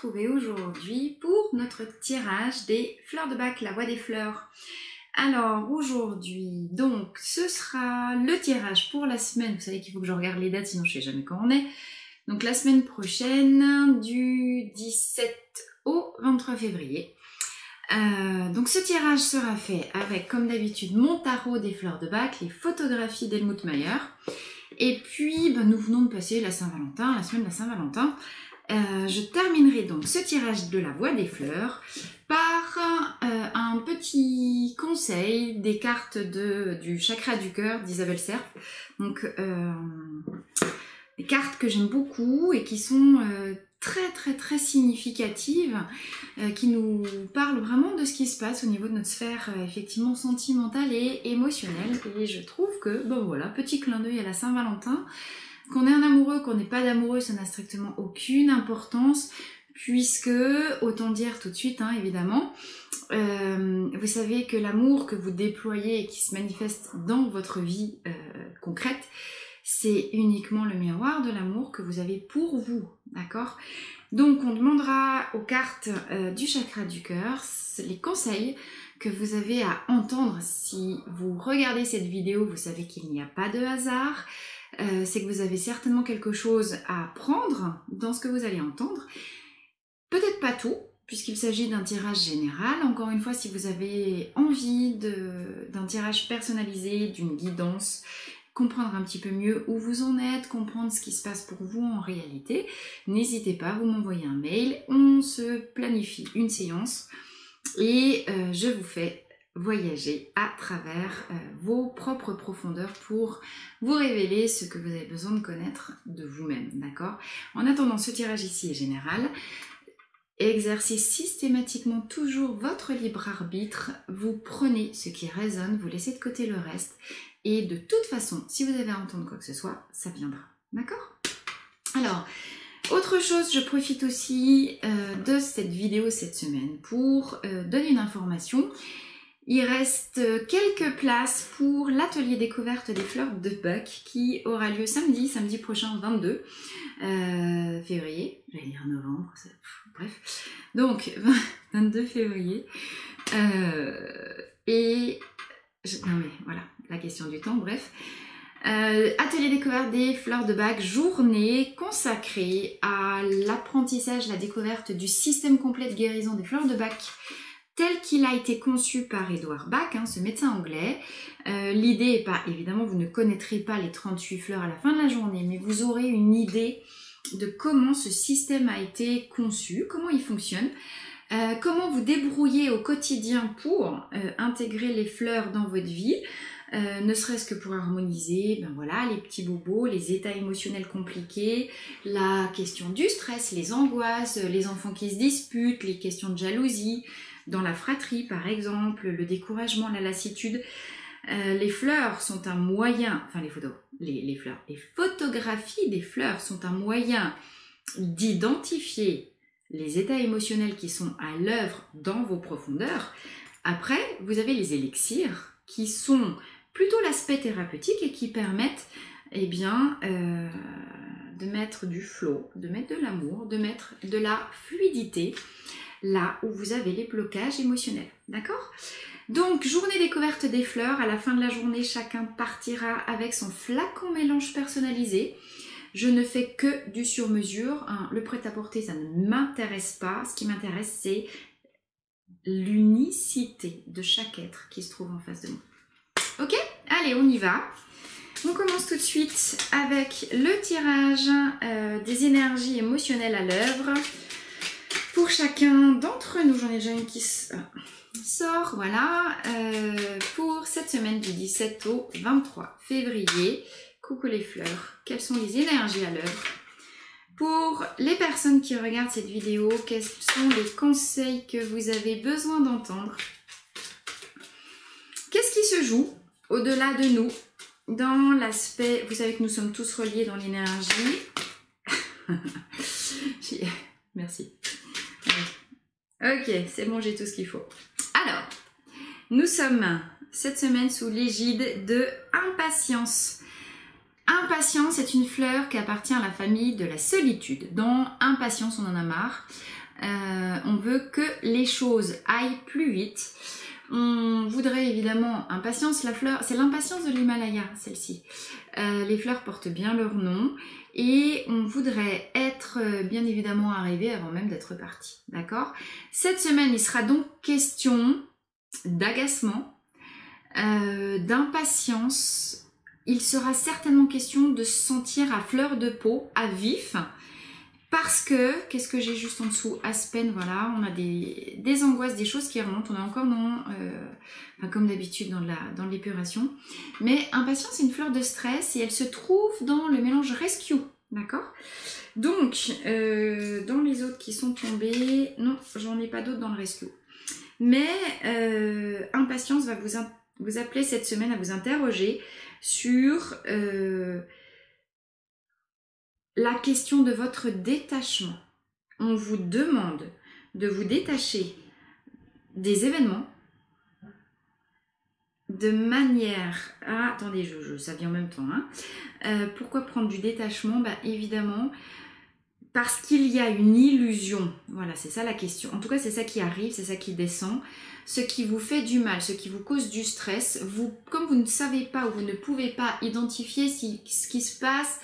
retrouver aujourd'hui pour notre tirage des fleurs de Bach, la voix des fleurs. Alors aujourd'hui, donc ce sera le tirage pour la semaine. Vous savez qu'il faut que je regarde les dates, sinon je ne sais jamais quand on est. Donc la semaine prochaine, du 17 au 23 février. Donc ce tirage sera fait avec, comme d'habitude, mon tarot des fleurs de Bach, les photographies d'Helmut Mayer. Et puis, nous venons de passer la Saint-Valentin, la semaine de la Saint-Valentin. Je terminerai donc ce tirage de la voix des fleurs par un petit conseil des cartes du chakra du cœur d'Isabelle Serp. Donc, des cartes que j'aime beaucoup et qui sont très significatives, qui nous parlent vraiment de ce qui se passe au niveau de notre sphère effectivement sentimentale et émotionnelle. Et je trouve que, bon voilà, petit clin d'œil à la Saint-Valentin, qu'on ait un amoureux, qu'on n'ait pas d'amoureux, ça n'a strictement aucune importance, puisque, autant dire tout de suite, hein, évidemment, vous savez que l'amour que vous déployez et qui se manifeste dans votre vie concrète, c'est uniquement le miroir de l'amour que vous avez pour vous, d'accord? Donc on demandera aux cartes du chakra du cœur les conseils que vous avez à entendre. Si vous regardez cette vidéo, vous savez qu'il n'y a pas de hasard, c'est que vous avez certainement quelque chose à apprendre dans ce que vous allez entendre. Peut-être pas tout, puisqu'il s'agit d'un tirage général. Encore une fois, si vous avez envie d'un tirage personnalisé, d'une guidance, comprendre un petit peu mieux où vous en êtes, comprendre ce qui se passe pour vous en réalité, n'hésitez pas, vous m'envoyez un mail, on se planifie une séance et je vous fais voyager à travers vos propres profondeurs pour vous révéler ce que vous avez besoin de connaître de vous-même, d'accord? En attendant, ce tirage ici est général. Exercez systématiquement toujours votre libre arbitre, vous prenez ce qui résonne, vous laissez de côté le reste. Et de toute façon, si vous avez à entendre quoi que ce soit, ça viendra. D'accord? Alors, autre chose, je profite aussi de cette vidéo cette semaine pour donner une information. Il reste quelques places pour l'atelier découverte des fleurs de Bach qui aura lieu samedi prochain 22 février. J'allais dire novembre, bref. Donc, 22 février. Non mais voilà, la question du temps, bref. Atelier découverte des fleurs de Bach, journée consacrée à l'apprentissage, la découverte du système complet de guérison des fleurs de Bach tel qu'il a été conçu par Edouard Bach, hein, ce médecin anglais. L'idée est pas, évidemment, vous ne connaîtrez pas les 38 fleurs à la fin de la journée, mais vous aurez une idée de comment ce système a été conçu, comment il fonctionne. Comment vous débrouiller au quotidien pour intégrer les fleurs dans votre vie, ne serait-ce que pour harmoniser voilà, les petits bobos, les états émotionnels compliqués, la question du stress, les angoisses, les enfants qui se disputent, les questions de jalousie, dans la fratrie par exemple, le découragement, la lassitude. Les fleurs sont un moyen, enfin les photographies des fleurs sont un moyen d'identifier les états émotionnels qui sont à l'œuvre dans vos profondeurs. Après, vous avez les élixirs qui sont plutôt l'aspect thérapeutique et qui permettent de mettre du flow, de mettre de l'amour, de mettre de la fluidité là où vous avez les blocages émotionnels. D'accord? Donc, journée découverte des fleurs. À la fin de la journée, chacun partira avec son flacon mélange personnalisé. Je ne fais que du sur-mesure, hein. Le prêt-à-porter, ça ne m'intéresse pas. Ce qui m'intéresse, c'est l'unicité de chaque être qui se trouve en face de nous. Ok? Allez, on y va. On commence tout de suite avec le tirage des énergies émotionnelles à l'œuvre. Pour chacun d'entre nous, j'en ai déjà une qui sort, voilà. Pour cette semaine du 17 au 23 février. Coucou les fleurs, quelles sont les énergies à l'œuvre? Pour les personnes qui regardent cette vidéo, quels sont les conseils que vous avez besoin d'entendre? Qu'est-ce qui se joue au-delà de nous dans l'aspect, vous savez que nous sommes tous reliés dans l'énergie. Merci. Ok, c'est bon, j'ai tout ce qu'il faut. Alors, nous sommes cette semaine sous l'égide de Impatience. Impatience est une fleur qui appartient à la famille de la solitude. Dans Impatience, on en a marre. On veut que les choses aillent plus vite. On voudrait évidemment impatience. La fleur, c'est l'impatience de l'Himalaya, celle-ci. Les fleurs portent bien leur nom et on voudrait être bien évidemment arrivé avant même d'être parti. D'accord? Cette semaine, il sera donc question d'agacement, d'impatience. Il sera certainement question de se sentir à fleur de peau, à vif. Parce que, qu'est-ce que j'ai juste en dessous? Aspen, voilà, on a des angoisses, des choses qui remontent. On est encore dans, comme d'habitude dans l'épuration. Mais impatience, c'est une fleur de stress et elle se trouve dans le mélange rescue, d'accord? Donc, dans les autres qui sont tombés, non, j'en ai pas d'autres dans le rescue. Mais impatience va vous appeler cette semaine à vous interroger sur la question de votre détachement. On vous demande de vous détacher des événements de manière... Ah, attendez, ça vient en même temps. Hein. Pourquoi prendre du détachement? Bah, évidemment, parce qu'il y a une illusion. Voilà, c'est ça la question. En tout cas, c'est ça qui arrive, c'est ça qui descend. Ce qui vous fait du mal, ce qui vous cause du stress, comme vous ne savez pas ou vous ne pouvez pas identifier ce qui se passe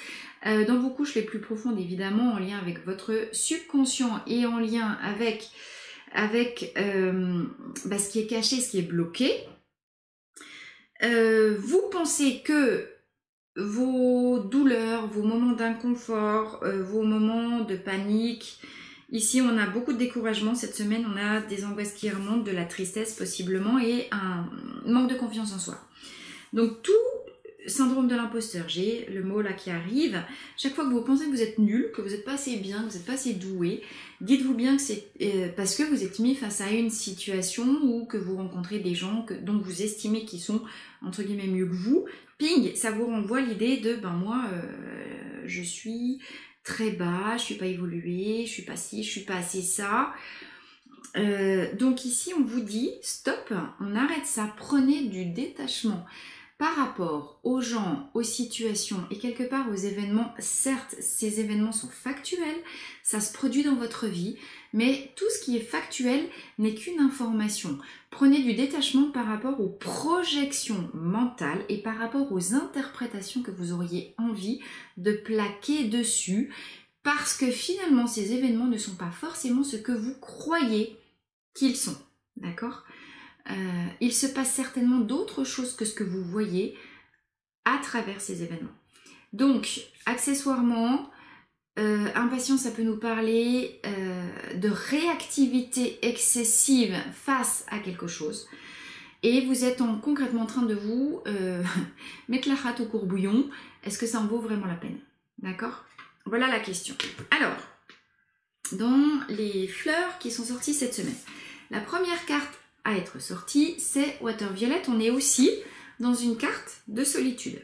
dans vos couches les plus profondes, évidemment, en lien avec votre subconscient et en lien avec ce qui est caché, ce qui est bloqué, vous pensez que vos douleurs, vos moments d'inconfort, vos moments de panique, ici on a beaucoup de découragement cette semaine, on a des angoisses qui remontent, de la tristesse possiblement et un manque de confiance en soi. Donc tout syndrome de l'imposteur, j'ai le mot là qui arrive. Chaque fois que vous pensez que vous êtes nul, que vous n'êtes pas assez bien, que vous n'êtes pas assez doué, dites-vous bien que c'est parce que vous êtes mis face à une situation ou que vous rencontrez des gens dont vous estimez qu'ils sont entre guillemets mieux que vous. Ping, ça vous renvoie l'idée de moi je suis très bas, je suis pas évoluée, je suis pas ci, je suis pas assez ça. Donc ici on vous dit stop, on arrête ça, prenez du détachement par rapport aux gens, aux situations et quelque part aux événements. Certes, ces événements sont factuels, ça se produit dans votre vie, mais tout ce qui est factuel n'est qu'une information. Prenez du détachement par rapport aux projections mentales et par rapport aux interprétations que vous auriez envie de plaquer dessus, parce que finalement, ces événements ne sont pas forcément ce que vous croyez qu'ils sont. D'accord ? Il se passe certainement d'autres choses que ce que vous voyez à travers ces événements. Donc, accessoirement, impatience, ça peut nous parler de réactivité excessive face à quelque chose. Et vous êtes concrètement en train de vous mettre la rate au courbouillon. Est-ce que ça en vaut vraiment la peine? D'accord? Voilà la question. Alors, dans les fleurs qui sont sorties cette semaine, la première carte à être sortie, c'est Water Violet. On est aussi dans une carte de solitude.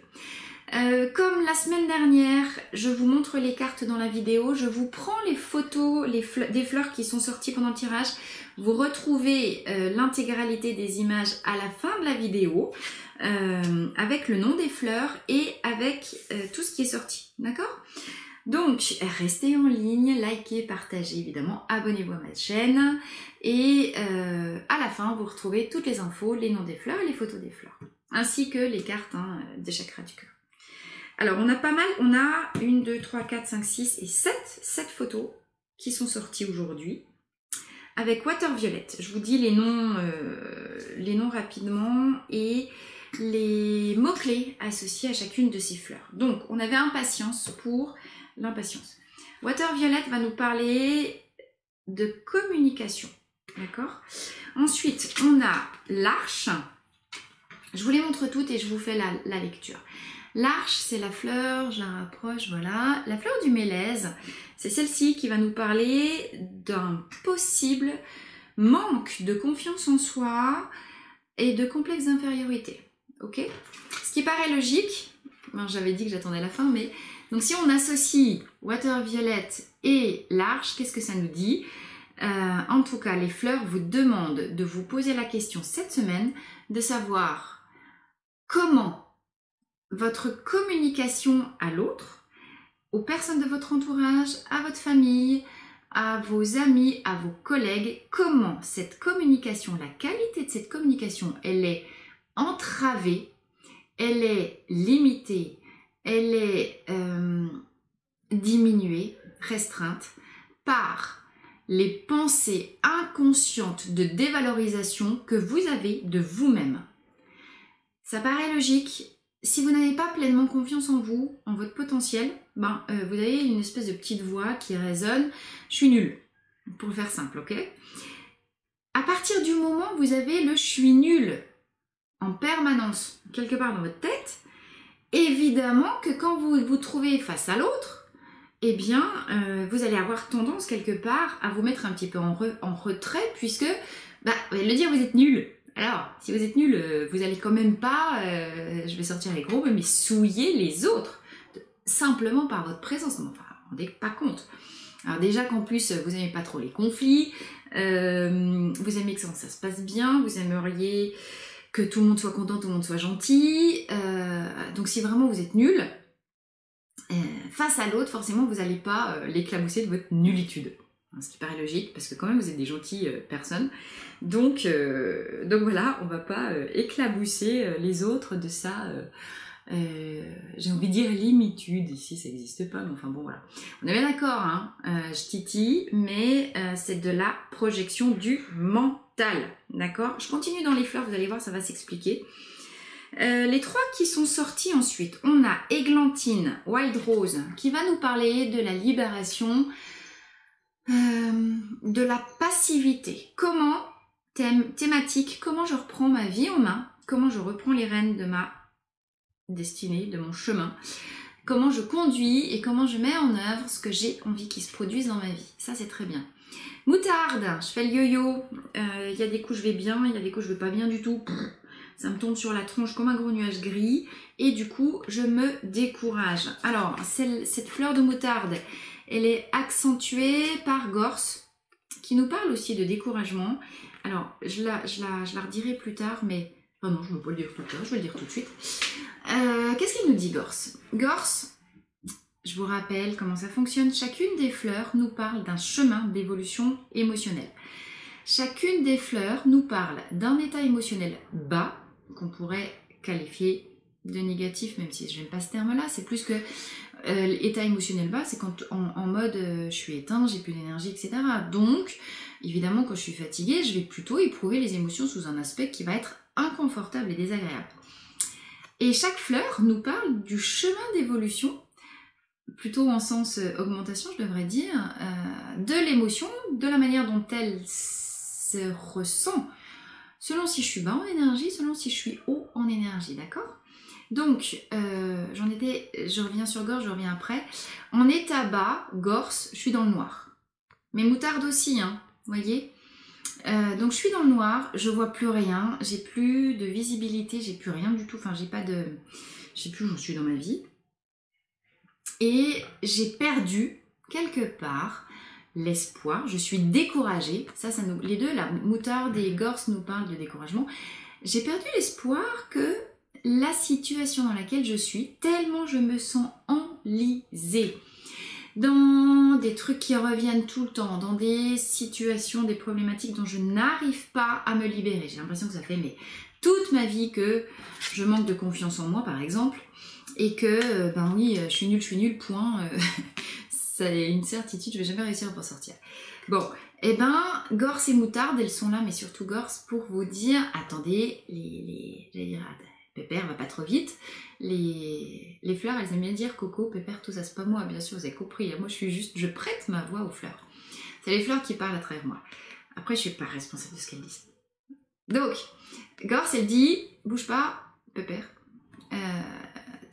Comme la semaine dernière, je vous montre les cartes dans la vidéo, je vous prends les photos des fleurs qui sont sorties pendant le tirage. Vous retrouvez l'intégralité des images à la fin de la vidéo, avec le nom des fleurs et avec tout ce qui est sorti. D'accord ? Donc, restez en ligne, likez, partagez évidemment, abonnez-vous à ma chaîne et à la fin, vous retrouvez toutes les infos, les noms des fleurs et les photos des fleurs, ainsi que les cartes des chakras du cœur. Alors, on a pas mal, on a 1, 2, 3, 4, 5, 6 et 7 photos qui sont sorties aujourd'hui avec Water Violet. Je vous dis les noms rapidement et les mots-clés associés à chacune de ces fleurs. Donc, on avait impatience pour l'impatience. Water Violet va nous parler de communication, d'accord? Ensuite, on a l'arche. Je vous les montre toutes et je vous fais la lecture. L'arche, c'est la fleur, je la rapproche, voilà. La fleur du mélèze, c'est celle-ci qui va nous parler d'un possible manque de confiance en soi et de complexe d'infériorité, ok? Ce qui paraît logique, ben, j'avais dit que j'attendais la fin, mais... Donc si on associe Water Violet et l'arche, qu'est-ce que ça nous dit? En tout cas, les fleurs vous demandent de vous poser la question cette semaine de savoir comment votre communication à l'autre, aux personnes de votre entourage, à votre famille, à vos amis, à vos collègues, comment cette communication, la qualité de cette communication, elle est entravée, elle est limitée, elle est diminuée, restreinte par les pensées inconscientes de dévalorisation que vous avez de vous-même. Ça paraît logique. Si vous n'avez pas pleinement confiance en vous, en votre potentiel, vous avez une espèce de petite voix qui résonne. Je suis nulle, pour le faire simple, ok? À partir du moment où vous avez le « je suis nul » en permanence, quelque part dans votre tête, évidemment que quand vous vous trouvez face à l'autre, eh bien, vous allez avoir tendance quelque part à vous mettre un petit peu en retrait, puisque, vous allez le dire, vous êtes nul. Alors, si vous êtes nul, vous allez quand même pas, je vais sortir les gros mots, mais souiller les autres, simplement par votre présence. Enfin, vous ne rendez pas compte. Alors déjà qu'en plus, vous n'aimez pas trop les conflits, vous aimez que ça se passe bien, vous aimeriez que tout le monde soit content, tout le monde soit gentil. Donc si vraiment vous êtes nul, face à l'autre, forcément, vous n'allez pas l'éclabousser de votre nullitude. Ce qui paraît logique, parce que quand même, vous êtes des gentilles personnes. Donc voilà, on ne va pas éclabousser les autres de ça. J'ai envie de dire limitude, ici ça n'existe pas, mais enfin bon voilà. On est bien d'accord, hein, je titille, mais c'est de la projection du mental, d'accord? Je continue dans les fleurs, vous allez voir, ça va s'expliquer. Les trois qui sont sortis ensuite, on a Églantine, Wild Rose, qui va nous parler de la libération, de la passivité. Comment, thématique, comment je reprends ma vie en main, comment je reprends les rênes de ma destinée, de mon chemin, comment je conduis et comment je mets en œuvre ce que j'ai envie qu'il se produise dans ma vie. Ça, c'est très bien. Moutarde, je fais le yo-yo, il y a des coups je vais bien, il y a des coups je vais pas bien du tout. Ça me tombe sur la tronche comme un gros nuage gris et du coup, je me décourage. Alors, cette fleur de moutarde, elle est accentuée par Gorse, qui nous parle aussi de découragement. Alors, je la redirai plus tard, mais... Oh non, je ne veux pas le dire plus tard, je vais le dire tout de suite. Qu'est-ce qu'il nous dit, Gorse? Gorse, je vous rappelle comment ça fonctionne. Chacune des fleurs nous parle d'un chemin d'évolution émotionnelle. Chacune des fleurs nous parle d'un état émotionnel bas, qu'on pourrait qualifier de négatif, même si je n'aime pas ce terme-là. C'est plus que l'état émotionnel bas, c'est quand en mode je suis éteint, j'ai plus d'énergie, etc. Donc, évidemment, quand je suis fatiguée, je vais plutôt éprouver les émotions sous un aspect qui va être inconfortable et désagréable. Et chaque fleur nous parle du chemin d'évolution, plutôt en sens augmentation, je devrais dire, de l'émotion, de la manière dont elle se ressent, selon si je suis bas en énergie, selon si je suis haut en énergie, d'accord? Donc, je reviens sur Gorse, je reviens après. En état bas, Gorse, je suis dans le noir. Mais moutarde aussi, hein, vous voyez? Donc je suis dans le noir, je vois plus rien, j'ai plus de visibilité, j'ai plus rien du tout, enfin je sais plus où j'en suis dans ma vie. Et j'ai perdu quelque part l'espoir, je suis découragée, les deux, la moutarde et Gorse nous parlent de découragement. J'ai perdu l'espoir que la situation dans laquelle je suis, tellement je me sens enlisée dans des trucs qui reviennent tout le temps, dans des situations, des problématiques dont je n'arrive pas à me libérer. J'ai l'impression que ça fait toute ma vie que je manque de confiance en moi, par exemple, et que, oui, je suis nulle, point. C'est une certitude, je vais jamais réussir à m'en sortir. Bon, Gorse et moutarde, elles sont là, mais surtout Gorse, pour vous dire, attendez, Pépère, va pas trop vite. Les fleurs, elles aiment bien dire Coco, Pépère, tout ça, c'est pas moi, bien sûr, vous avez compris. Moi, je prête ma voix aux fleurs. C'est les fleurs qui parlent à travers moi. Après, je suis pas responsable de ce qu'elles disent. Donc, Gorse, elle dit, bouge pas, Pépère.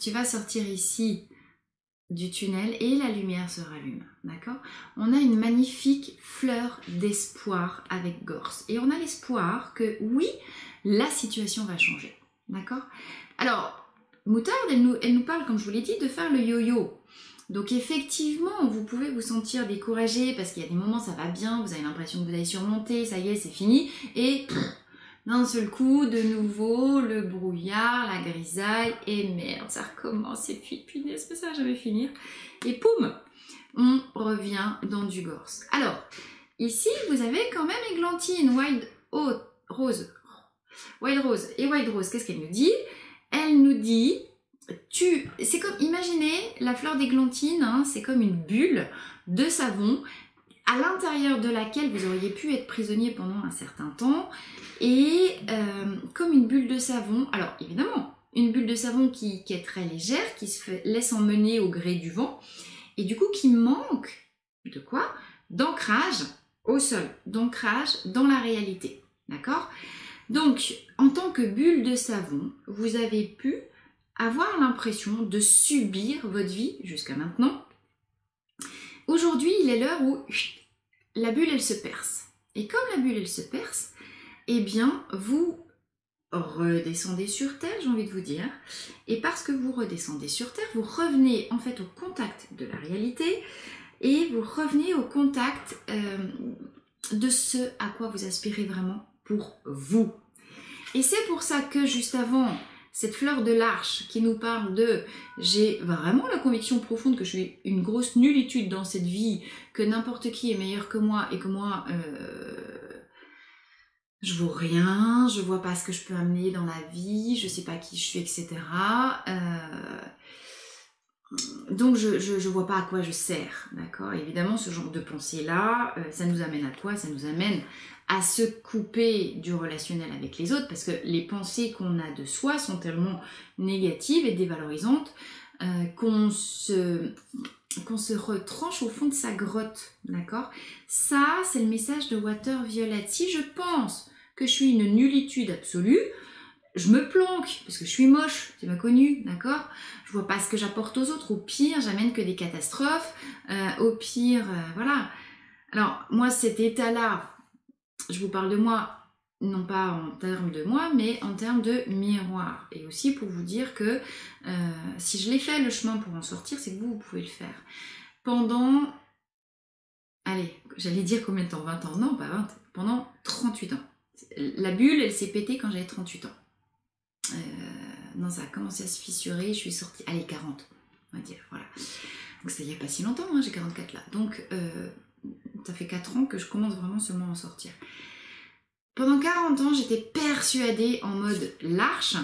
Tu vas sortir ici du tunnel et la lumière se rallume, d'accord? On a une magnifique fleur d'espoir avec Gorse. Et on a l'espoir que, oui, la situation va changer. D'accord? Alors, moutarde, elle nous parle, comme je vous l'ai dit, de faire le yo-yo. Donc effectivement, vous pouvez vous sentir découragé parce qu'il y a des moments, ça va bien, vous avez l'impression que vous allez surmonter, ça y est, c'est fini. Et d'un seul coup, de nouveau, le brouillard, la grisaille, et merde, ça recommence, et puis punaise, mais ça va jamais finir. Et poum! on revient dans du gorse. Alors, ici, vous avez quand même églantine, wild rose. Wild rose. Et wild rose, qu'est-ce qu'elle nous dit? Elle nous dit, c'est comme, imaginez la fleur d'églantine, hein, c'est comme une bulle de savon à l'intérieur de laquelle vous auriez pu être prisonnier pendant un certain temps, et comme une bulle de savon, alors évidemment, une bulle de savon qui est très légère, qui laisse emmener au gré du vent, et du coup qui manque de quoi? D'ancrage au sol, d'ancrage dans la réalité, d'accord? Donc, en tant que bulle de savon, vous avez pu avoir l'impression de subir votre vie jusqu'à maintenant. Aujourd'hui, il est l'heure où la bulle, elle se perce. Et comme la bulle, elle se perce, eh bien, vous redescendez sur Terre, j'ai envie de vous dire. Et parce que vous redescendez sur Terre, vous revenez en fait au contact de la réalité et vous revenez au contact de ce à quoi vous aspirez vraiment pour vous. Et c'est pour ça que juste avant, cette fleur de l'arche qui nous parle de « j'ai vraiment la conviction profonde que je suis une grosse nullitude dans cette vie, que n'importe qui est meilleur que moi et que moi, je vaux rien, je vois pas ce que je peux amener dans la vie, je sais pas qui je suis, etc. Donc je vois pas à quoi je sers, d'accord? Évidemment, ce genre de pensée-là, ça nous amène à quoi? Ça nous amène à se couper du relationnel avec les autres, parce que les pensées qu'on a de soi sont tellement négatives et dévalorisantes qu'on se retranche au fond de sa grotte, d'accord? Ça, c'est le message de Water Violet. Si je pense que je suis une nullitude absolue, je me planque, parce que je suis moche, c'est pas connu, d'accord? Je vois pas ce que j'apporte aux autres, au pire, j'amène que des catastrophes, au pire, voilà. Alors, moi, cet état-là, je vous parle de moi, non pas en termes de moi, mais en termes de miroir. Et aussi pour vous dire que si je l'ai fait le chemin pour en sortir, c'est que vous pouvez le faire. Pendant, allez, j'allais dire combien de temps? 20 ans? Non, pas 20, pendant 38 ans. La bulle, elle s'est pétée quand j'avais 38 ans. Non, ça a commencé à se fissurer, je suis sortie, allez, 40, on va dire, voilà. Donc ça y a pas si longtemps, hein, j'ai 44 là. Donc ça fait 4 ans que je commence vraiment seulement à en sortir. Pendant 40 ans, j'étais persuadée en mode l'arche,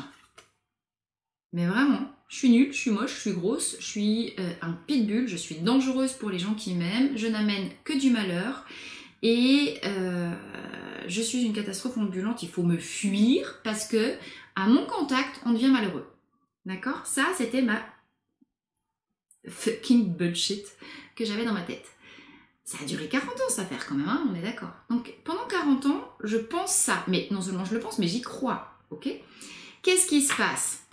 mais vraiment, je suis nulle, je suis moche, je suis grosse, je suis un pitbull, je suis dangereuse pour les gens qui m'aiment, je n'amène que du malheur, et je suis une catastrophe ambulante, il faut me fuir, parce que à mon contact, on devient malheureux. D'accord? Ça, c'était ma fucking bullshit que j'avais dans ma tête. Ça a duré 40 ans, cette affaire, quand même, hein, on est d'accord. Donc, pendant 40 ans, je pense ça. Mais non seulement je le pense, mais j'y crois, ok? Qu'est-ce qui se passe?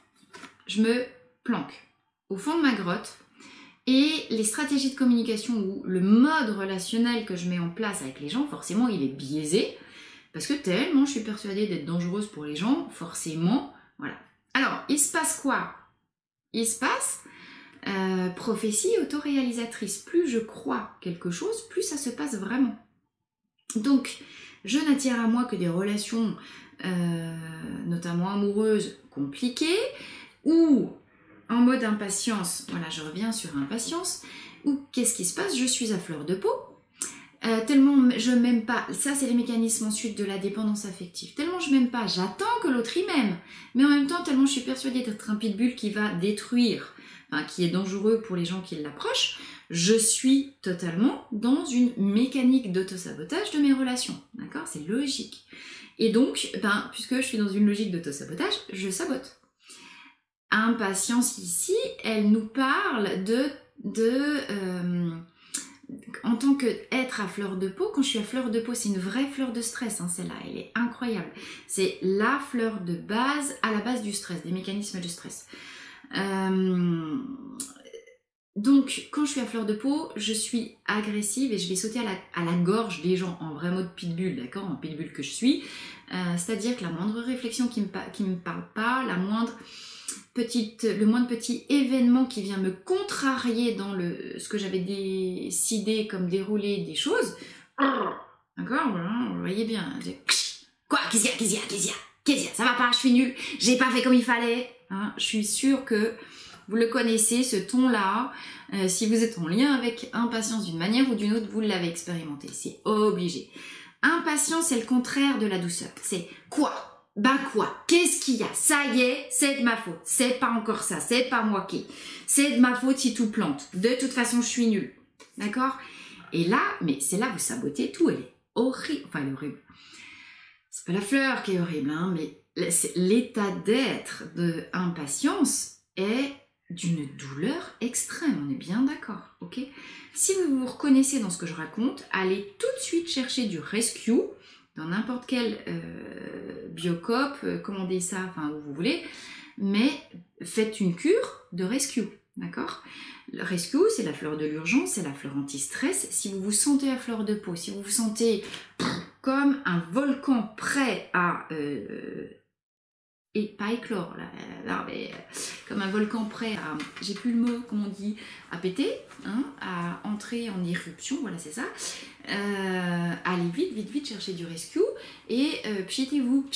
Je me planque au fond de ma grotte, et les stratégies de communication ou le mode relationnel que je mets en place avec les gens, forcément, il est biaisé, parce que tellement je suis persuadée d'être dangereuse pour les gens, forcément, voilà. Alors, il se passe quoi? Il se passe prophétie autoréalisatrice. Plus je crois quelque chose, plus ça se passe vraiment. Donc, je n'attire à moi que des relations, notamment amoureuses, compliquées, ou en mode impatience, voilà, je reviens sur impatience, ou qu'est-ce qui se passe? Je suis à fleur de peau, tellement je m'aime pas, ça c'est les mécanismes ensuite de la dépendance affective, tellement je m'aime pas, j'attends que l'autre y m'aime, mais en même temps tellement je suis persuadée d'être un pitbull qui va détruire, enfin, qui est dangereux pour les gens qui l'approchent, je suis totalement dans une mécanique d'autosabotage de mes relations, d'accord? C'est logique. Et donc, puisque je suis dans une logique d'autosabotage, je sabote. Impatience ici, elle nous parle en tant qu'être à fleur de peau. Quand je suis à fleur de peau, c'est une vraie fleur de stress, hein, celle-là, elle est incroyable. C'est la fleur de base, à la base du stress, des mécanismes de stress. Donc, quand je suis à fleur de peau, je suis agressive et je vais sauter à la gorge des gens en vrai mode pitbull, d'accord, en pitbull que je suis. C'est-à-dire que la moindre réflexion qui me parle pas, le moindre petit événement qui vient me contrarier dans ce que j'avais décidé comme dérouler des choses, d'accord, vous voyez bien, quoi, qu'est-ce qu'il y a, ça va pas, je suis nulle, j'ai pas fait comme il fallait, hein, je suis sûre que Vous le connaissez, ce ton-là. Si vous êtes en lien avec impatience d'une manière ou d'une autre, vous l'avez expérimenté. C'est obligé. Impatience, c'est le contraire de la douceur. C'est quoi? Bah quoi? Qu'est-ce qu'il y a? Ça y est, c'est de ma faute. C'est pas encore ça. C'est pas moi qui. C'est de ma faute si tout plante. De toute façon, je suis nulle. D'accord? Et là, mais c'est là que vous sabotez tout. Elle est horrible. Enfin, elle est horrible. C'est pas la fleur qui est horrible, hein, mais l'état d'être de impatience est d'une douleur extrême, on est bien d'accord, ok? Si vous vous reconnaissez dans ce que je raconte, allez tout de suite chercher du rescue dans n'importe quel Biocop, commandez ça, enfin où vous voulez, mais faites une cure de rescue, d'accord? Le rescue, c'est la fleur de l'urgence, c'est la fleur anti-stress. Si vous vous sentez à fleur de peau, si vous vous sentez comme un volcan prêt à... et pas éclore, là, mais comme un volcan prêt à... J'ai plus le mot, comment on dit, à péter, hein, à entrer en éruption, voilà, c'est ça. Allez vite, cherchez du rescue et pchitez-vous,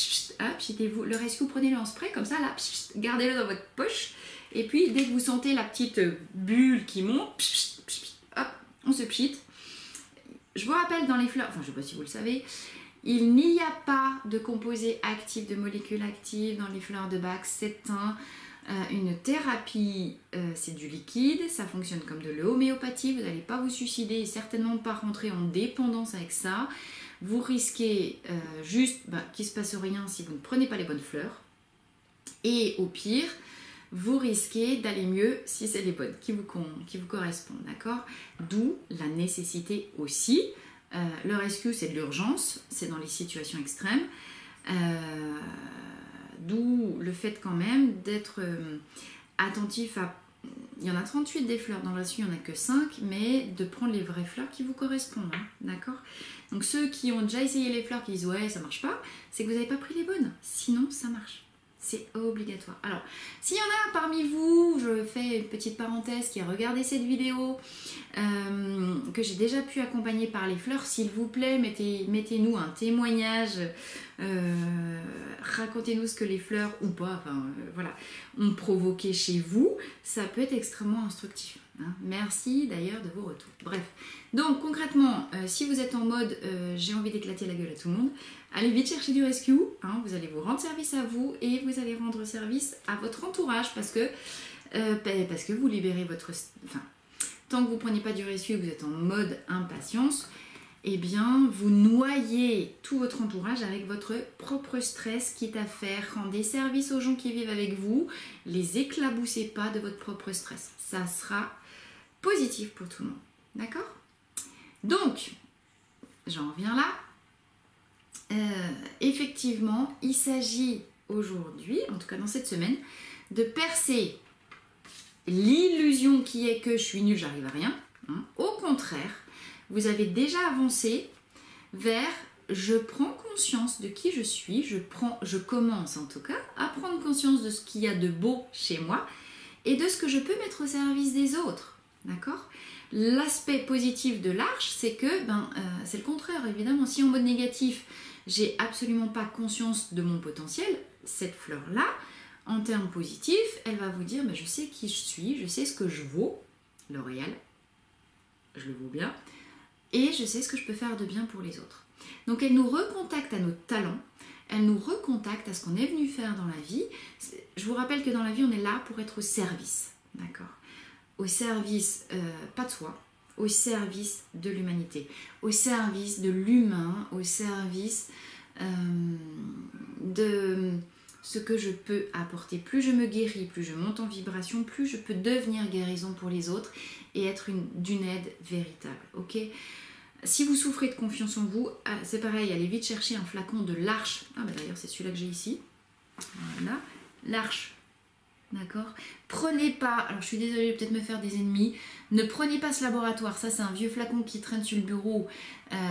pchitez-vous. Le rescue, prenez-le en spray, comme ça, là, gardez-le dans votre poche. Et puis, dès que vous sentez la petite bulle qui monte, hop, on se pchite. Je vous rappelle, dans les fleurs, enfin, je ne sais pas si vous le savez, il n'y a pas de composés actifs, de molécules actives dans les fleurs de Bach. C'est une thérapie, c'est du liquide, ça fonctionne comme de l'homéopathie. Vous n'allez pas vous suicider et certainement pas rentrer en dépendance avec ça. Vous risquez juste qu'il ne se passe rien si vous ne prenez pas les bonnes fleurs. Et au pire, vous risquez d'aller mieux si c'est les bonnes qui vous correspondent, d'accord? D'où la nécessité aussi. Le rescue, c'est de l'urgence, c'est dans les situations extrêmes. D'où le fait quand même d'être attentif à... Il y en a 38 des fleurs, dans la suite il n'y en a que 5, mais de prendre les vraies fleurs qui vous correspondent, hein, d'accord? Donc ceux qui ont déjà essayé les fleurs, qui disent ouais ça marche pas, c'est que vous n'avez pas pris les bonnes, sinon ça marche. C'est obligatoire. Alors, s'il y en a parmi vous, je fais une petite parenthèse, qui a regardé cette vidéo, que j'ai déjà pu accompagner par les fleurs, s'il vous plaît, mettez-nous un témoignage, racontez-nous ce que les fleurs, ou pas, enfin voilà, ont provoqué chez vous. Ça peut être extrêmement instructif. Hein. Merci d'ailleurs de vos retours. Bref, donc concrètement, si vous êtes en mode j'ai envie d'éclater la gueule à tout le monde, allez vite chercher du rescue, hein, vous allez vous rendre service à vous et vous allez rendre service à votre entourage parce que vous libérez votre... Enfin, tant que vous ne prenez pas du rescue et que vous êtes en mode impatience, eh bien, vous noyez tout votre entourage avec votre propre stress, quitte à faire rendre service aux gens qui vivent avec vous, les éclaboussez pas de votre propre stress. Ça sera positif pour tout le monde, d'accord? Donc, j'en reviens là. Effectivement, il s'agit aujourd'hui, en tout cas dans cette semaine, de percer l'illusion qui est que je suis nulle, j'arrive à rien. Hein. Au contraire, vous avez déjà avancé vers je prends conscience de qui je suis, je commence en tout cas à prendre conscience de ce qu'il y a de beau chez moi et de ce que je peux mettre au service des autres. D'accord ? L'aspect positif de l'arche, c'est que c'est le contraire, évidemment. Si en mode négatif, j'ai absolument pas conscience de mon potentiel, cette fleur-là, en termes positifs, elle va vous dire je sais qui je suis, je sais ce que je vaux, L'Oréal, je le vaux bien, et je sais ce que je peux faire de bien pour les autres. Donc elle nous recontacte à nos talents, elle nous recontacte à ce qu'on est venu faire dans la vie. Je vous rappelle que dans la vie, on est là pour être au service, d'accord ? Au service, pas de soi, au service de l'humanité, au service de l'humain, au service de ce que je peux apporter. Plus je me guéris, plus je monte en vibration, plus je peux devenir guérison pour les autres et être d'une aide véritable, ok ? Si vous souffrez de confiance en vous, c'est pareil, allez vite chercher un flacon de l'Arche. Ah bah d'ailleurs c'est celui-là que j'ai ici. Voilà, l'Arche. D'accord ? Prenez pas, alors je suis désolée de peut-être me faire des ennemis, ne prenez pas ce laboratoire, ça c'est un vieux flacon qui traîne sur le bureau,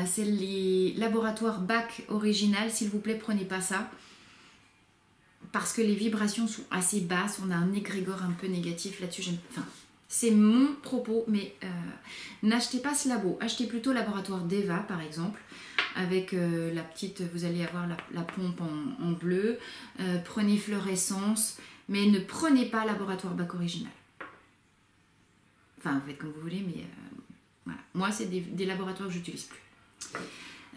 c'est les laboratoires Bach original, s'il vous plaît prenez pas ça, parce que les vibrations sont assez basses, on a un égrégore un peu négatif là-dessus, enfin c'est mon propos, mais n'achetez pas ce labo, achetez plutôt le laboratoire d'Eva par exemple, avec la petite, vous allez avoir la pompe en bleu, prenez fluorescence, mais ne prenez pas laboratoire Bach original, Enfin, vous faites comme vous voulez, mais voilà. Moi, c'est des laboratoires que j'utilise plus.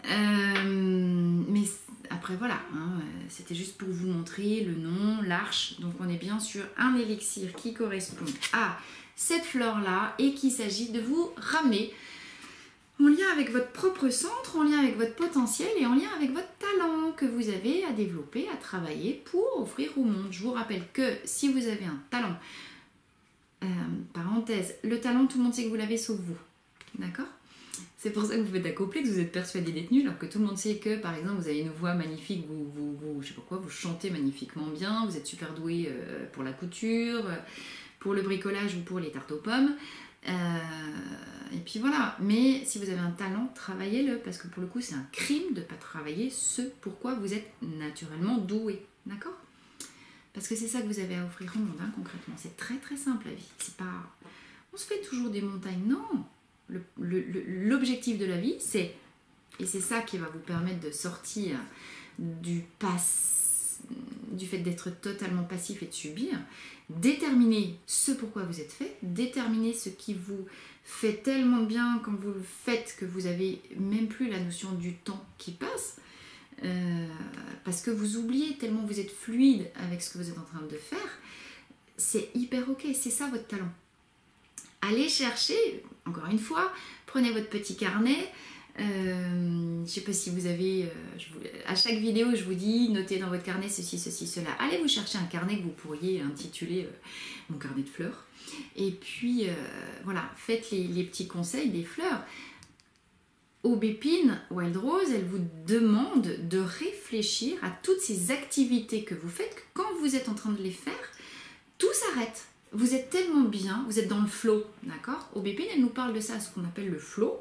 Mais après, voilà, hein, c'était juste pour vous montrer le nom, l'arche. Donc, on est bien sur un élixir qui correspond à cette fleur-là et qu'il s'agit de vous ramener en lien avec votre propre centre, en lien avec votre potentiel et en lien avec votre talent que vous avez à développer, à travailler pour offrir au monde. Je vous rappelle que si vous avez un talent, parenthèse, le talent, tout le monde sait que vous l'avez sauf vous. D'accord ? C'est pour ça que vous faites accoupler, que vous êtes persuadé d'être nul, alors que tout le monde sait que, par exemple, vous avez une voix magnifique, je sais pas quoi, vous chantez magnifiquement bien, vous êtes super doué pour la couture, pour le bricolage ou pour les tartes aux pommes. Et puis voilà, mais si vous avez un talent, travaillez-le, parce que pour le coup c'est un crime de ne pas travailler ce pourquoi vous êtes naturellement doué, d'accord? Parce que c'est ça que vous avez à offrir au monde, hein, concrètement. C'est très très simple la vie, c'est pas... On se fait toujours des montagnes, non. L'objectif de la vie, c'est, et c'est ça qui va vous permettre de sortir du fait d'être totalement passif et de subir, déterminer ce pourquoi vous êtes fait, déterminer ce qui vous fait tellement de bien quand vous le faites que vous avez même plus la notion du temps qui passe, parce que vous oubliez tellement vous êtes fluide avec ce que vous êtes en train de faire. C'est hyper ok, c'est ça votre talent. Allez chercher, encore une fois, prenez votre petit carnet. Je ne sais pas si vous avez... à chaque vidéo, je vous dis, notez dans votre carnet ceci, ceci, cela. Allez vous chercher un carnet que vous pourriez intituler mon carnet de fleurs. Et puis, voilà, faites les petits conseils des fleurs. Aubépine, Wild Rose, elle vous demande de réfléchir à toutes ces activités que vous faites, que quand vous êtes en train de les faire, tout s'arrête. Vous êtes tellement bien, vous êtes dans le flow, d'accord? Aubépine, elle nous parle de ça, ce qu'on appelle le flow.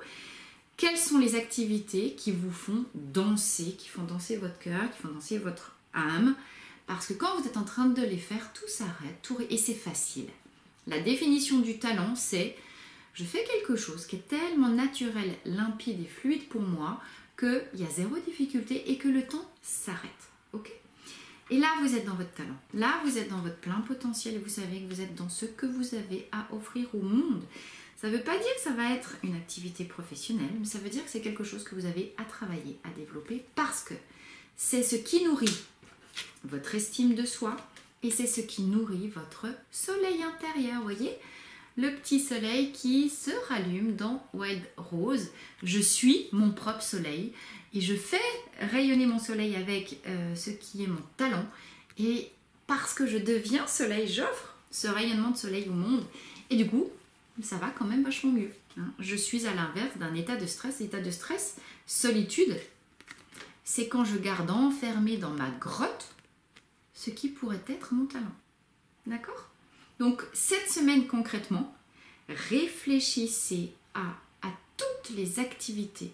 Quelles sont les activités qui vous font danser, qui font danser votre cœur, qui font danser votre âme? Parce que quand vous êtes en train de les faire, tout s'arrête, et c'est facile. La définition du talent, c'est je fais quelque chose qui est tellement naturel, limpide et fluide pour moi qu'il y a zéro difficulté et que le temps s'arrête. Ok ? Et là, vous êtes dans votre talent. Là, vous êtes dans votre plein potentiel et vous savez que vous êtes dans ce que vous avez à offrir au monde. Ça ne veut pas dire que ça va être une activité professionnelle, mais ça veut dire que c'est quelque chose que vous avez à travailler, à développer, parce que c'est ce qui nourrit votre estime de soi et c'est ce qui nourrit votre soleil intérieur. Vous voyez ? Le petit soleil qui se rallume dans Wild Rose. Je suis mon propre soleil et je fais rayonner mon soleil avec ce qui est mon talent. Et parce que je deviens soleil, j'offre ce rayonnement de soleil au monde. Et du coup, ça va quand même vachement mieux. Hein. Je suis à l'inverse d'un état de stress. État de stress, solitude, c'est quand je garde enfermé dans ma grotte ce qui pourrait être mon talent. D'accord ? Donc, cette semaine concrètement, réfléchissez à toutes les activités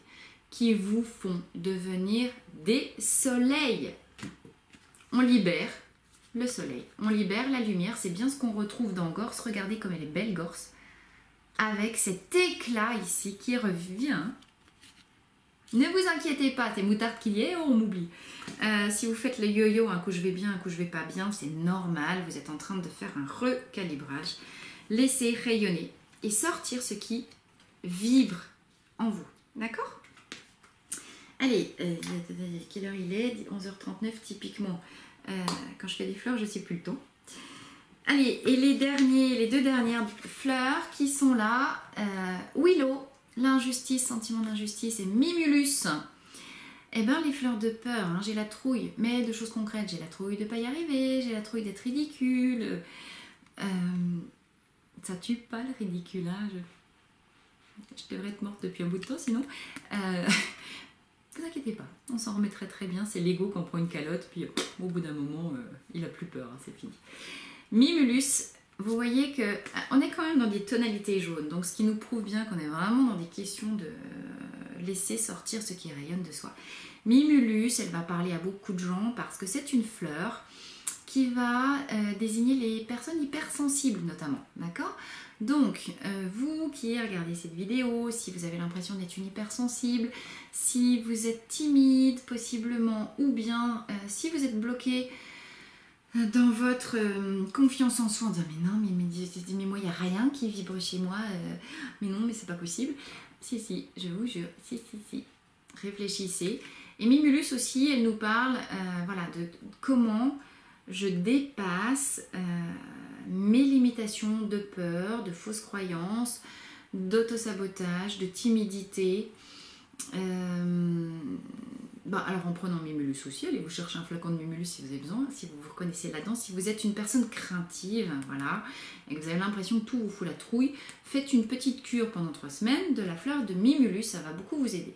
qui vous font devenir des soleils. On libère le soleil, on libère la lumière, c'est bien ce qu'on retrouve dans Gorse. Regardez comme elle est belle, Gorse, avec cet éclat ici qui revient. Ne vous inquiétez pas, c'est moutarde qu'il y ait, on m'oublie. Si vous faites le yo-yo, un coup je vais bien, un coup je vais pas bien, c'est normal, vous êtes en train de faire un recalibrage. Laissez rayonner et sortir ce qui vibre en vous, d'accord? Allez, quelle heure il est? 11h39 typiquement. Quand je fais des fleurs, je ne sais plus le temps. Allez, et les deux dernières fleurs qui sont là, Willow, l'injustice, sentiment d'injustice, et Mimulus. Eh bien, les fleurs de peur, hein, j'ai la trouille, mais de choses concrètes, j'ai la trouille de ne pas y arriver, j'ai la trouille d'être ridicule. Ça tue pas le ridicule, hein, je devrais être morte depuis un bout de temps sinon. Vous inquiétez pas, on s'en remettrait très bien, c'est l'ego qui en prend une calotte, puis au bout d'un moment, il a plus peur, hein, c'est fini. Mimulus, vous voyez que on est quand même dans des tonalités jaunes, donc ce qui nous prouve bien qu'on est vraiment dans des questions de laisser sortir ce qui rayonne de soi. Mimulus, elle va parler à beaucoup de gens parce que c'est une fleur qui va désigner les personnes hypersensibles notamment, d'accord? Donc, vous qui regardez cette vidéo, si vous avez l'impression d'être une hypersensible, si vous êtes timide possiblement, ou bien si vous êtes bloqué dans votre confiance en soi en disant mais non, mais moi il n'y a rien qui vibre chez moi, mais non, mais c'est pas possible. Si, je vous jure, si. Réfléchissez. Et Mimulus aussi, elle nous parle voilà, de comment je dépasse mes limitations de peur, de fausses croyances, d'autosabotage, de timidité. Alors en prenant Mimulus aussi, allez vous chercher un flacon de Mimulus si vous avez besoin, si vous vous reconnaissez là-dedans, si vous êtes une personne craintive, voilà, et que vous avez l'impression que tout vous fout la trouille, faites une petite cure pendant 3 semaines de la fleur de Mimulus, ça va beaucoup vous aider.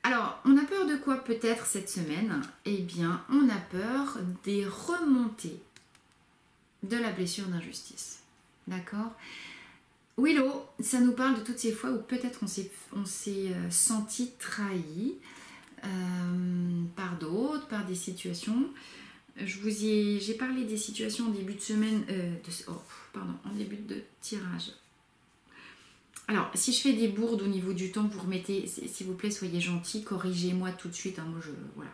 Alors, on a peur de quoi peut-être cette semaine? Eh bien, on a peur des remontées de la blessure d'injustice. D'accord? Willow, ça nous parle de toutes ces fois où peut-être on s'est senti trahi par d'autres, par des situations. J'ai parlé des situations en début de semaine, en début de tirage. Alors, si je fais des bourdes au niveau du temps, vous remettez, s'il vous plaît, soyez gentils, corrigez-moi tout de suite. Hein, voilà.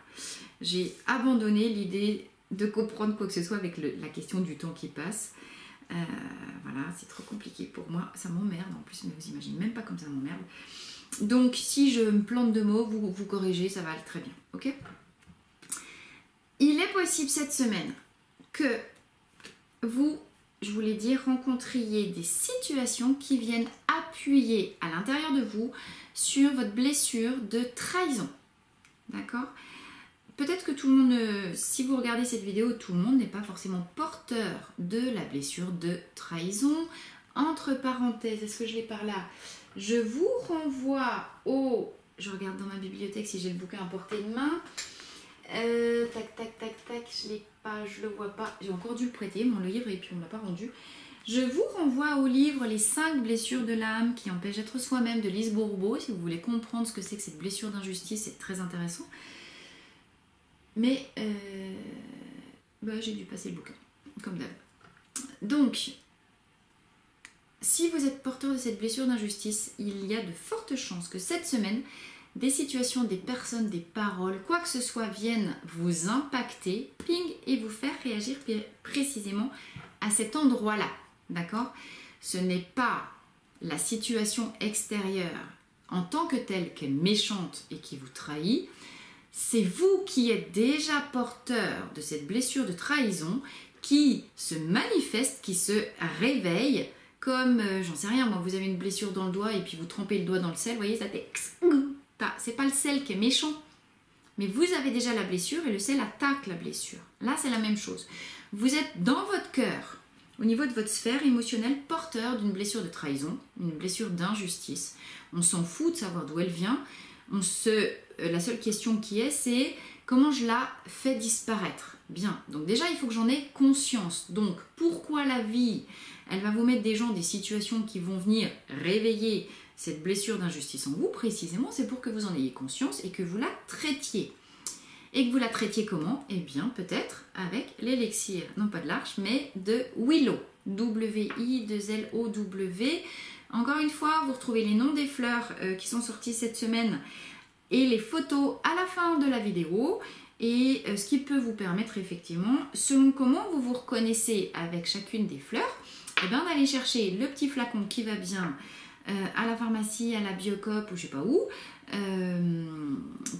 J'ai abandonné l'idée de comprendre quoi que ce soit avec la question du temps qui passe. Voilà, c'est trop compliqué pour moi, ça m'emmerde en plus, mais vous imaginez même pas comme ça m'emmerde. Donc, si je me plante de mots, vous corrigez, ça va aller très bien, ok? Il est possible cette semaine que vous, je vous l'ai dit, rencontriez des situations qui viennent appuyer à l'intérieur de vous sur votre blessure de trahison. D'accord? Peut-être que tout le monde, si vous regardez cette vidéo, tout le monde n'est pas forcément porteur de la blessure de trahison. Entre parenthèses, est-ce que je l'ai par là? Je vous renvoie au... Je regarde dans ma bibliothèque si j'ai le bouquin à portée de main. Tac, je l'ai pas, je le vois pas. J'ai encore dû le prêter, mon livre, et puis on ne l'a pas rendu. Je vous renvoie au livre Les 5 blessures de l'âme qui empêchent d'être soi-même de Lise Bourbeau. Si vous voulez comprendre ce que c'est que cette blessure d'injustice, c'est très intéressant. Mais j'ai dû passer le bouquin, comme d'hab. Donc, si vous êtes porteur de cette blessure d'injustice, il y a de fortes chances que cette semaine, des situations, des personnes, des paroles, quoi que ce soit viennent vous impacter, ping, et vous faire réagir précisément à cet endroit-là. D'accord? Ce n'est pas la situation extérieure en tant que telle qui est méchante et qui vous trahit. C'est vous qui êtes déjà porteur de cette blessure de trahison qui se manifeste, qui se réveille comme, j'en sais rien, moi, vous avez une blessure dans le doigt et puis vous trempez le doigt dans le sel, vous voyez, ça fait... C'est pas le sel qui est méchant, mais vous avez déjà la blessure et le sel attaque la blessure. Là, c'est la même chose. Vous êtes dans votre cœur, au niveau de votre sphère émotionnelle, porteur d'une blessure de trahison, une blessure d'injustice. On s'en fout de savoir d'où elle vient. La seule question qui est, c'est comment je la fais disparaître. Bien, donc déjà, il faut que j'en ai conscience. Donc, pourquoi la vie, elle va vous mettre des gens, des situations qui vont venir réveiller cette blessure d'injustice en vous, précisément, c'est pour que vous en ayez conscience et que vous la traitiez. Et que vous la traitiez comment? Eh bien, peut-être avec l'élixir, non pas de l'arche, mais de Willow. W-I-2-L-O-W. Encore une fois, vous retrouvez les noms des fleurs qui sont sorties cette semaine et les photos à la fin de la vidéo. Et ce qui peut vous permettre effectivement, selon comment vous vous reconnaissez avec chacune des fleurs, eh bien, d'aller chercher le petit flacon qui va bien à la pharmacie, à la Biocoop ou je sais pas où,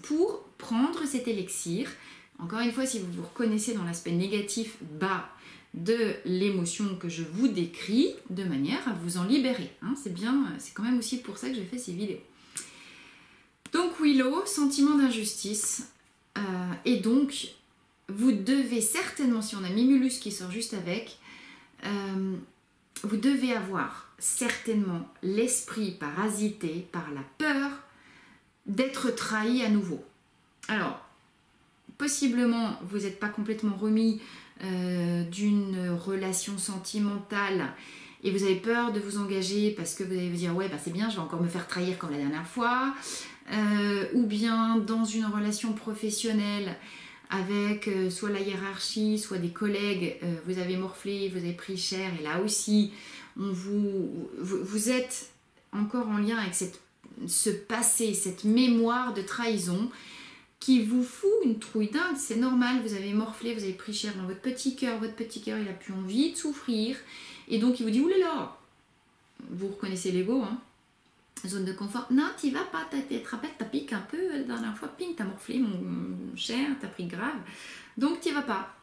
pour prendre cet élixir. Encore une fois, si vous vous reconnaissez dans l'aspect négatif bas de l'émotion que je vous décris, de manière à vous en libérer. Hein, c'est bien, c'est quand même aussi pour ça que j'ai fait ces vidéos. Donc Willow, sentiment d'injustice, et donc vous devez certainement, si on a Mimulus qui sort juste avec, vous devez avoir certainement l'esprit parasité par la peur d'être trahi à nouveau. Alors, possiblement, vous n'êtes pas complètement remis d'une relation sentimentale et vous avez peur de vous engager parce que vous allez vous dire « ouais, bah c'est bien, je vais encore me faire trahir comme la dernière fois ». Ou bien dans une relation professionnelle avec soit la hiérarchie, soit des collègues, vous avez morflé, vous avez pris cher et là aussi, vous êtes encore en lien avec ce passé, cette mémoire de trahison qui vous fout une trouille dingue. C'est normal, vous avez morflé, vous avez pris cher dans votre petit cœur il a plus envie de souffrir, et donc il vous dit oulala, vous reconnaissez l'ego, hein, zone de confort, non t'y vas pas, tu te rappelles, t'as piqué un peu la dernière fois, ping, t'as morflé mon cher, t'as pris grave, donc t'y vas pas.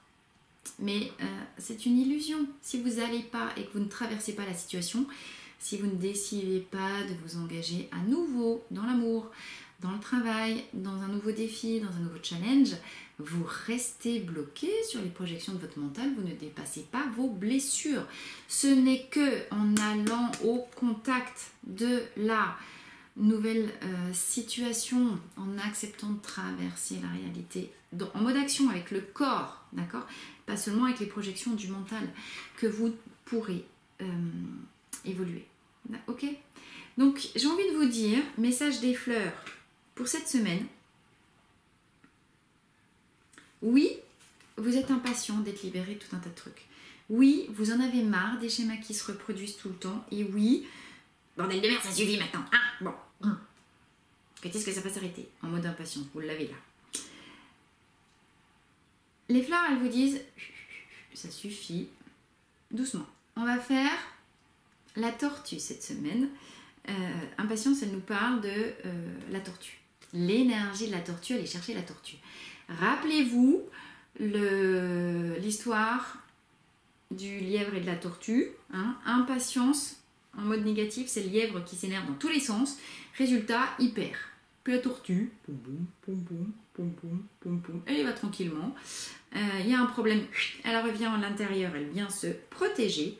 Mais c'est une illusion. Si vous n'allez pas et que vous ne traversez pas la situation, si vous ne décidez pas de vous engager à nouveau dans l'amour, dans le travail, dans un nouveau défi, dans un nouveau challenge, vous restez bloqué sur les projections de votre mental, vous ne dépassez pas vos blessures. Ce n'est que en allant au contact de la nouvelle situation, en acceptant de traverser la réalité, en mode action avec le corps, d'accord, pas seulement avec les projections du mental, que vous pourrez évoluer. Ok? Donc j'ai envie de vous dire, message des fleurs pour cette semaine. Oui, vous êtes impatient d'être libéré de tout un tas de trucs. Oui, vous en avez marre des schémas qui se reproduisent tout le temps. Et oui, bordel de merde, ça suffit maintenant. Ah, bon. Quand est-ce que ça va s'arrêter? En mode impatience, vous l'avez là. Les fleurs, elles vous disent, ça suffit, doucement. On va faire la tortue cette semaine. Impatience, elle nous parle de la tortue. L'énergie de la tortue, aller chercher la tortue. Rappelez-vous l'histoire du lièvre et de la tortue. Hein. Impatience, en mode négatif, c'est le lièvre qui s'énerve dans tous les sens. Résultat, il perd. Puis la tortue, poum poum, poum poum, poum poum, poum poum, elle y va tranquillement. Il y a un problème, elle revient à l'intérieur, elle vient se protéger.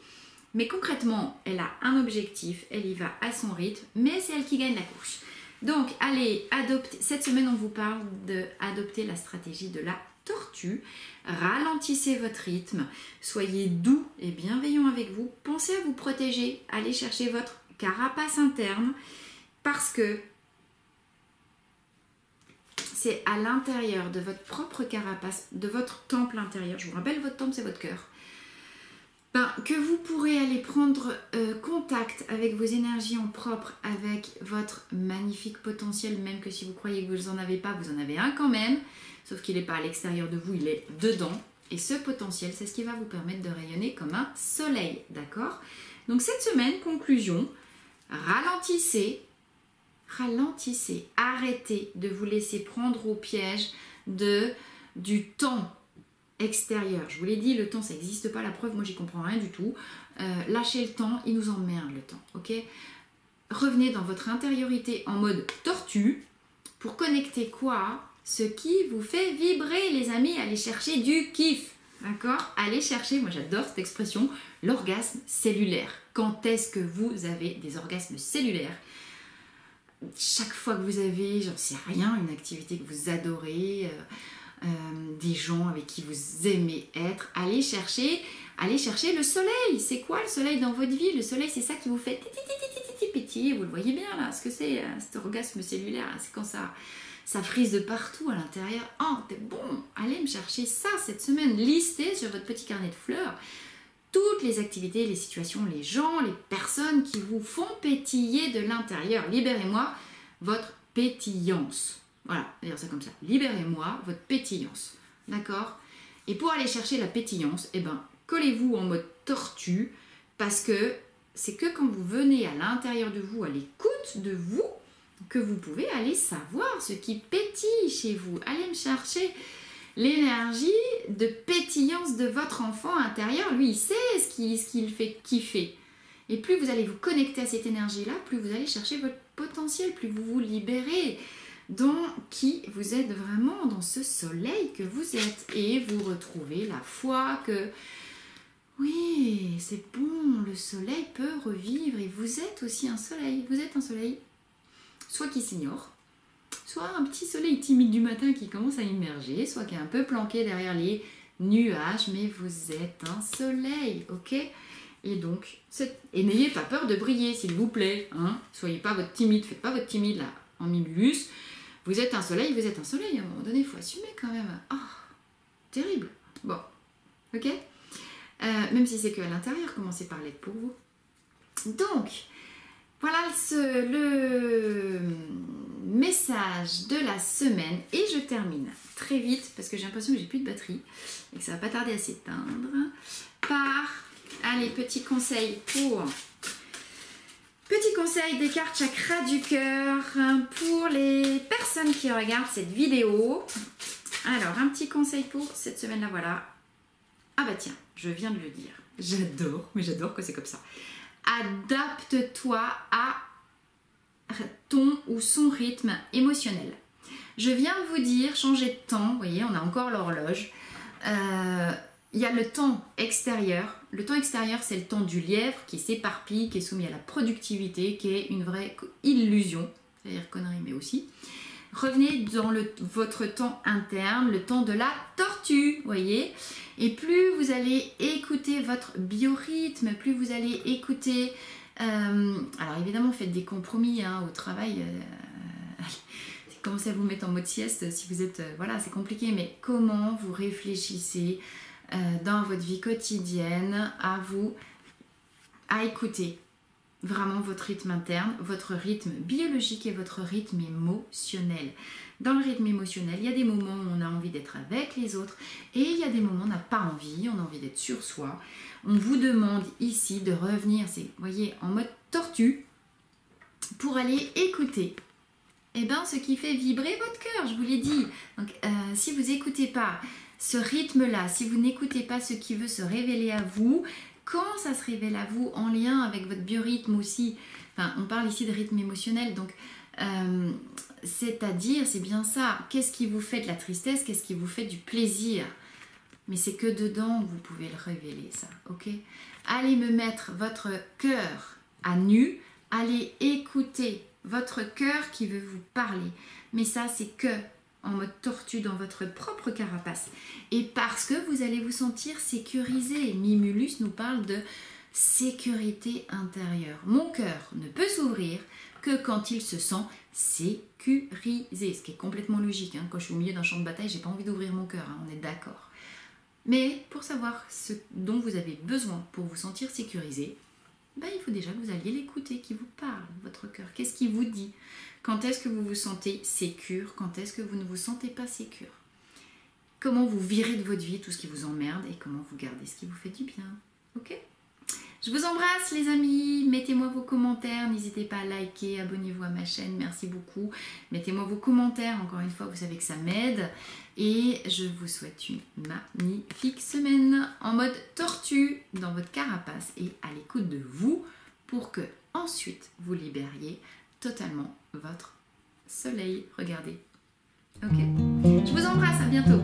Mais concrètement, elle a un objectif, elle y va à son rythme, mais c'est elle qui gagne la course. Donc, allez, adopter. Cette semaine, on vous parle d'adopter la stratégie de la tortue. Ralentissez votre rythme, soyez doux et bienveillant avec vous. Pensez à vous protéger, allez chercher votre carapace interne, parce que c'est à l'intérieur de votre propre carapace, de votre temple intérieur. Je vous rappelle, votre temple, c'est votre cœur. Que vous pourrez aller prendre contact avec vos énergies en propre, avec votre magnifique potentiel, même que si vous croyez que vous n'en avez pas, vous en avez un quand même, sauf qu'il n'est pas à l'extérieur de vous, il est dedans. Et ce potentiel, c'est ce qui va vous permettre de rayonner comme un soleil, d'accord? Donc cette semaine, conclusion, ralentissez, arrêtez de vous laisser prendre au piège du temps extérieur. Je vous l'ai dit, le temps ça n'existe pas, la preuve, moi j'y comprends rien du tout. Lâchez le temps, il nous emmerde le temps, ok? Revenez dans votre intériorité en mode tortue pour connecter quoi? Ce qui vous fait vibrer, les amis. Allez chercher du kiff, d'accord? Allez chercher, moi j'adore cette expression, l'orgasme cellulaire. Quand est-ce que vous avez des orgasmes cellulaires? Chaque fois que vous avez, j'en sais rien, une activité que vous adorez, des gens avec qui vous aimez être, allez chercher le soleil. C'est quoi le soleil dans votre vie? Le soleil, c'est ça qui vous fait pétiller, vous le voyez bien là, ce que c'est cet orgasme cellulaire, c'est quand ça frise de partout à l'intérieur. Oh, t'es bon, allez me chercher ça cette semaine. Listez sur votre petit carnet de fleurs toutes les activités, les situations, les gens, les personnes qui vous font pétiller de l'intérieur. Libérez-moi votre pétillance. Voilà, on va dire ça comme ça. Libérez-moi votre pétillance. D'accord? Et pour aller chercher la pétillance, eh ben, collez-vous en mode tortue, parce que c'est que quand vous venez à l'intérieur de vous, à l'écoute de vous, que vous pouvez aller savoir ce qui pétille chez vous. Allez me chercher l'énergie de pétillance de votre enfant intérieur. Lui, il sait ce qu'il fait kiffer. Et plus vous allez vous connecter à cette énergie-là, plus vous allez chercher votre potentiel, plus vous vous libérez dans qui vous êtes vraiment, dans ce soleil que vous êtes. Et vous retrouvez la foi que, oui, c'est bon, le soleil peut revivre et vous êtes aussi un soleil. Vous êtes un soleil, soit qui s'ignore, soit un petit soleil timide du matin qui commence à immerger, soit qui est un peu planqué derrière les nuages, mais vous êtes un soleil, ok? Et donc, et n'ayez pas peur de briller, s'il vous plaît, hein? Soyez pas votre timide, faites pas votre timide là, en mimulus. Vous êtes un soleil, à un moment donné, il faut assumer quand même. Ah, terrible. Bon, ok? Même si c'est que à l'intérieur, commencez par l'être pour vous. Donc, Voilà le message de la semaine et je termine très vite parce que j'ai l'impression que j'ai plus de batterie et que ça va pas tarder à s'éteindre par allez, petit conseil des cartes chakra du cœur pour les personnes qui regardent cette vidéo. Alors un petit conseil pour cette semaine là, voilà. Ah bah tiens, je viens de le dire, j'adore que c'est comme ça. Adapte-toi à ton ou son rythme émotionnel. Je viens de vous dire, changer de temps, vous voyez, on a encore l'horloge. Il y a le temps extérieur. Le temps extérieur, c'est le temps du lièvre qui s'éparpille, qui est soumis à la productivité, qui est une vraie illusion, c'est-à-dire connerie, mais aussi. Revenez dans votre temps interne, le temps de la tortue, vous voyez. Et plus vous allez écouter votre biorhythme, plus vous allez écouter... alors évidemment, faites des compromis hein, au travail. Commencez à vous mettre en mode sieste si vous êtes... voilà, c'est compliqué, mais comment vous réfléchissez dans votre vie quotidienne à écouter vraiment votre rythme interne, votre rythme biologique et votre rythme émotionnel. Dans le rythme émotionnel, il y a des moments où on a envie d'être avec les autres et il y a des moments où on n'a pas envie, on a envie d'être sur soi. On vous demande ici de revenir, vous voyez, en mode tortue pour aller écouter ce qui fait vibrer votre cœur, je vous l'ai dit. Donc, si vous n'écoutez pas ce rythme-là, si vous n'écoutez pas ce qui veut se révéler à vous, quand ça se révèle à vous en lien avec votre biorhythme aussi, enfin, on parle ici de rythme émotionnel, donc c'est-à-dire, c'est bien ça, qu'est-ce qui vous fait de la tristesse, qu'est-ce qui vous fait du plaisir? Mais c'est que dedans vous pouvez le révéler, ça, ok? Allez me mettre votre cœur à nu, allez écouter votre cœur qui veut vous parler. Mais ça, c'est que en mode tortue dans votre propre carapace. Et parce que vous allez vous sentir sécurisé. Mimulus nous parle de sécurité intérieure. Mon cœur ne peut s'ouvrir que quand il se sent sécurisé. Ce qui est complètement logique. Hein. Quand je suis au milieu d'un champ de bataille, j'ai pas envie d'ouvrir mon cœur. Hein. On est d'accord. Mais pour savoir ce dont vous avez besoin pour vous sentir sécurisé, il faut déjà que vous alliez l'écouter, qui vous parle, votre cœur. Qu'est-ce qu'il vous dit? Quand est-ce que vous vous sentez sécure? Quand est-ce que vous ne vous sentez pas sécure? Comment vous virez de votre vie tout ce qui vous emmerde et comment vous gardez ce qui vous fait du bien? Ok? Je vous embrasse les amis, mettez-moi vos commentaires, n'hésitez pas à liker, abonnez-vous à ma chaîne, merci beaucoup. Mettez-moi vos commentaires, encore une fois, vous savez que ça m'aide. Et je vous souhaite une magnifique semaine en mode tortue dans votre carapace et à l'écoute de vous pour que ensuite vous libériez totalement votre soleil. Regardez. Ok? Je vous embrasse, à bientôt.